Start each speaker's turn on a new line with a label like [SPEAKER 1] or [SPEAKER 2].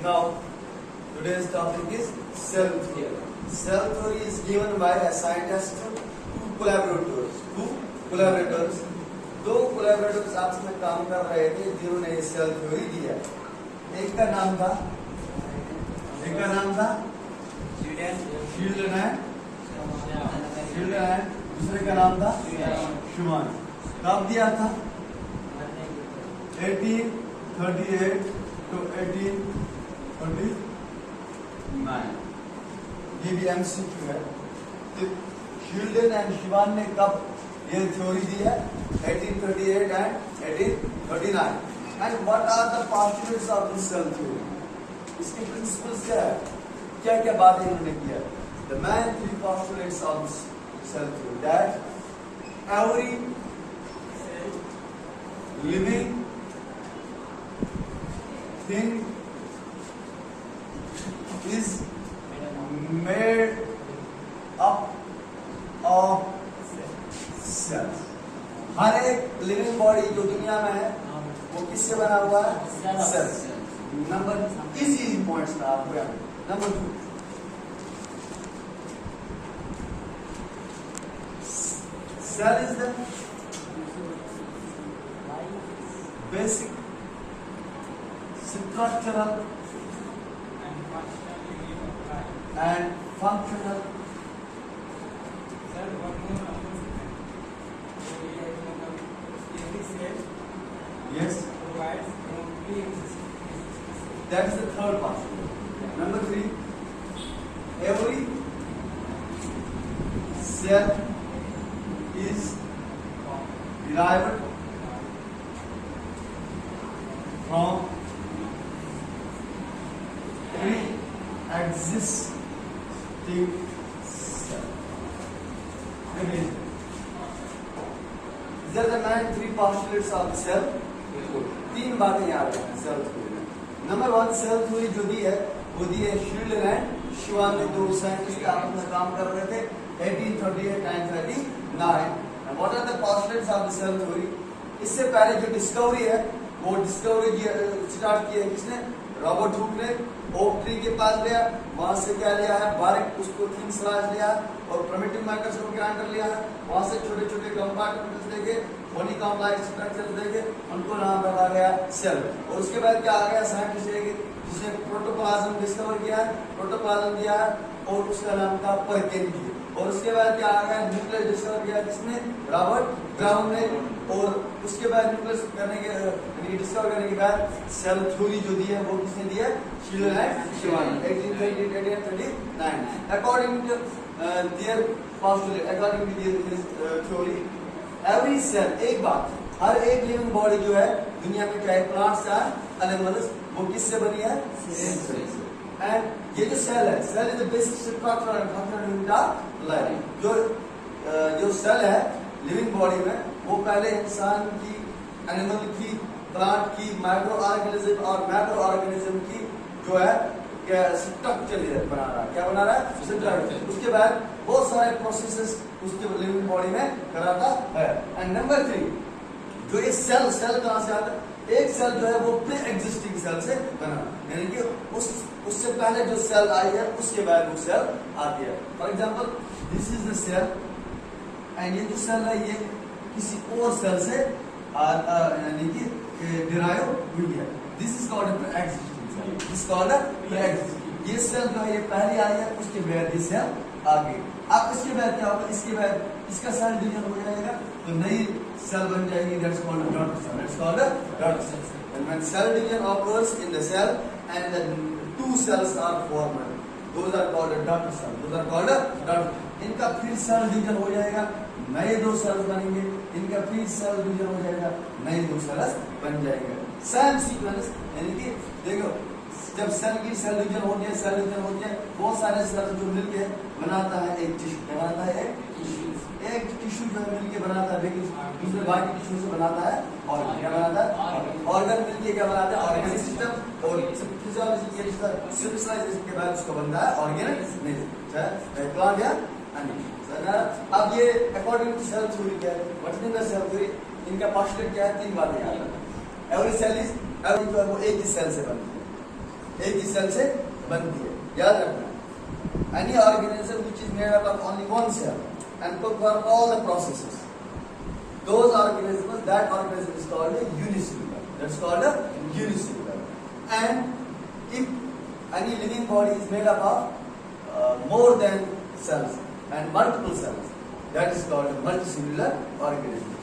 [SPEAKER 1] Now, today's topic is cell theory. Cell theory is given by a scientist, two collaborators. दो collaborators आपस में काम कर रहे थे जिन्होंने ये cell theory दिया। एक का नाम था शील्डन है, दूसरे का नाम था शुमान। कब दिया था? 1838 to 1839। ये भी MCQ है। तो शील्डन एंड शुमान ने कब ये थ्योरी दी है? 1838 and 1839। And what are the postulates of this cell theory? इसके प्रिंसिपल्स क्या है? क्या क्या बातें इन्होंने किया? The main three postulates of this cell theory that every living thing is made up of cells। हर एक लिविंग बॉडी जो दुनिया में है वो किससे बना हुआ है? सेल्स। नंबर इजी पॉइंट्स था आपको याद। Number 2, cell is the basic structural and functional yes, that is the third postulate. Number 3, every cell is derived from pre-existing cell। These are the main three postulates of the cell theory। तीन बातें याद रखना cell theory में। Number 1, cell theory जो दी है वो दी है Schleiden and शुमान ने, दो साइंटिस्ट आपस में काम कर रहे थे 1838 and 39। What are the postulates of the cell theory? इससे पहले जो डिस्कवरी है वो डिस्कवरी स्टार्ट की है किसने? रॉबर्ट हुक ने। ओक ट्री के पास गया, वहां से क्या लिया है? बारीक उसको थिन स्लाइस लिया और प्रिमिटिव माइक्रोस्कोप ग्राइंडर लिया है। वहां से छोटे छोटे कंपार्टमेंट्स देखे, हनीकॉम्ब लाइक स्ट्रक्चर्स देखे, उनको नाम रखा गया सेल। और उसके बाद क्या आ गया? साइंटिस्ट जिसने प्रोटोप्लाज्म डिस्कवर किया है, प्रोटोप्लाज्म दिया है और उसका नाम था परकिंजी। और उसके बाद क्या आ गया? न्यूक्लियस डिस्कवर किया किसने? रॉबर्ट ब्राउन ने। और उसके बाद न्यूक्लियस डिस्कवर करने के बाद सेल थ्योरी जो दी है वो किसने दी है? Schleiden and Schwann 1838 and 39। According to their postulate, according to their theory, every cell, एक बात, हर एक लिविंग बॉडी जो है दुनिया में, चाहे प्लांट्स या एनिमल्स, वो किससे बनी है? एंड ये जो सेल है, cell is the basic structure and functional unit of life. जो सेल है लिविंग बॉडी में वो पहले इंसान की, एनिमल की, प्लांट की, माइक्रो ऑर्गेनिज्म और मैक्रो ऑर्गेनिज्म की जो है स्ट्रक्चर बना रहा है। क्या बना रहा है? स्ट्रक्चर। उसके बाद बहुत सारे प्रोसेसेस उसके लिविंग बॉडी में कराता है। एंड नंबर 3, जो ये सेल कहां से आता है? एक सेल जो है वो प्री एग्जिस्टिंग सेल से बना, यानी कि उससे पहले जो सेल आई है उसके बाद वो सेल आती है। For example, this is the cell and ये जो सेल है ये किसी और सेल से यानी कि डिराइव हुई है। This is called pre existing cell. This called pre existing. ये सेल जो है ये पहले आई है, उसके बाद ये सेल आ गई। अब इसके बाद क्या होगा? इसके बाद इसका सेल डिवीजन हो जाएगा तो नई सेल बन जाएगी। That's called daughter cell. That's called daughter cell. And when cell division occurs in the cell and the two cells are formed, those are called daughter cells. Those are called daughter। इनका फिर cell division हो जाएगा, नए 2 sales बनेंगे। इनका फिर cell division हो जाएगा, नए 2 सेल्स बन जाएंगे। सेम सीक्वेंस, यानी कि देखो जब सेल की सेल डिवीजन होती है, बहुत सारे सेल्स जो मिलके बनाता है एक टिश्यू। क्या बनाता है? एक टिश्यू जो मिलके बनाता है, लेकिन दूसरे बाकी टिश्यू से बनाता है ऑर्गन। क्या बनाता है? ऑर्गन मिलके क्या बनाता है? Organic system. और फिजियोलॉजी के सिंथेसाइजेशन के बाद उसको बनता है ऑर्गेनिक प्लांट या एनिमल। अब ये अकॉर्डिंग टू सेल थ्योरी क्या है? What is the cell theory? इनका पोस्टुलेट क्या है? 3 बातें याद रखना। एवरी सेल इज, एवरी जो है वो एक ही सेल से बनती है। एक ही सेल से बनती है, याद रखना। Any organism which is made up of only one cell and perform all the processes, those organisms, that organism is called a unicellular. That's called a unicellular. And if any living body is made up of more than cells and multiple cells, that is called a multicellular organism.